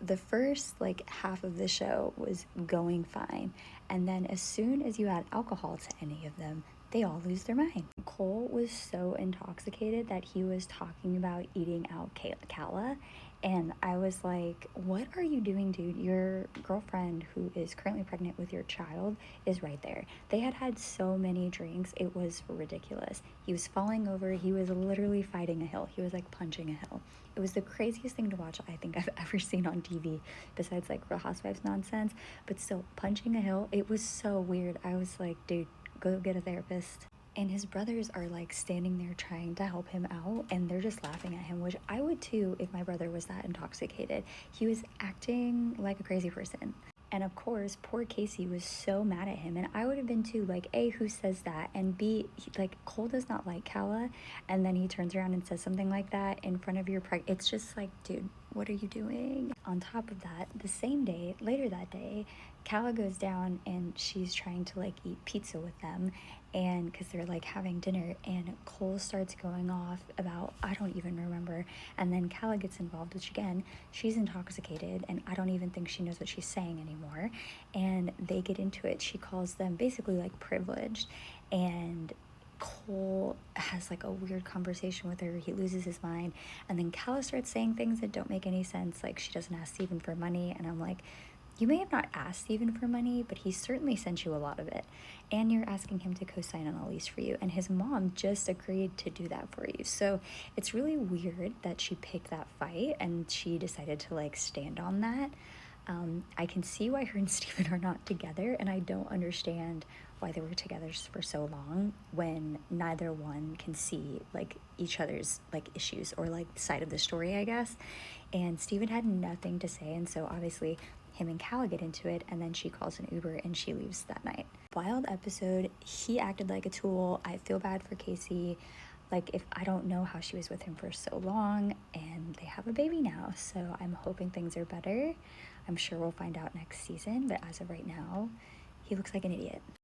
the first like half of the show was going fine, and then as soon as you add alcohol to any of them, they all lose their mind. Cole was so intoxicated that he was talking about eating out Kala, and I was like, what are you doing, dude? Your girlfriend, who is currently pregnant with your child, is right there. They had had so many drinks, it was ridiculous. He was falling over, he was literally fighting a hill, he was like punching a hill. It was the craziest thing to watch I think I've ever seen on TV, besides like Real Housewives nonsense. But still, punching a hill, it was so weird. I was like, dude, go get a therapist. And his brothers are like standing there trying to help him out, and they're just laughing at him, which I would too if my brother was that intoxicated. He was acting like a crazy person. And of course, poor Casey was so mad at him, and I would have been too. Like, A, who says that? And B, like, Cole does not like Kala, and then he turns around and says something like that in front of your It's just like, dude, what are you doing? On top of that, the same day, later that day, Kala goes down and she's trying to like eat pizza with them, and because they're like having dinner, and Cole starts going off about, I don't even remember, and then Kala gets involved, which again, she's intoxicated and I don't even think she knows what she's saying anymore, and they get into it. She calls them basically like privileged, and Cole has like a weird conversation with her. He loses his mind, and then Kala starts saying things that don't make any sense, like she doesn't ask Steven for money, and I'm like, you may have not asked Steven for money, but he certainly sent you a lot of it. And you're asking him to co sign on a lease for you. And his mom just agreed to do that for you. So it's really weird that she picked that fight and she decided to like stand on that. I can see why her and Steven are not together, and I don't understand why they were together for so long when neither one can see like each other's like issues or like side of the story, I guess. And Steven had nothing to say, and so obviously him and Cal get into it, and then she calls an Uber and she leaves that night. Wild episode. He acted like a tool. I feel bad for Casey. Like, if I don't know how she was with him for so long, and they have a baby now, so I'm hoping things are better. I'm sure we'll find out next season, but as of right now, he looks like an idiot.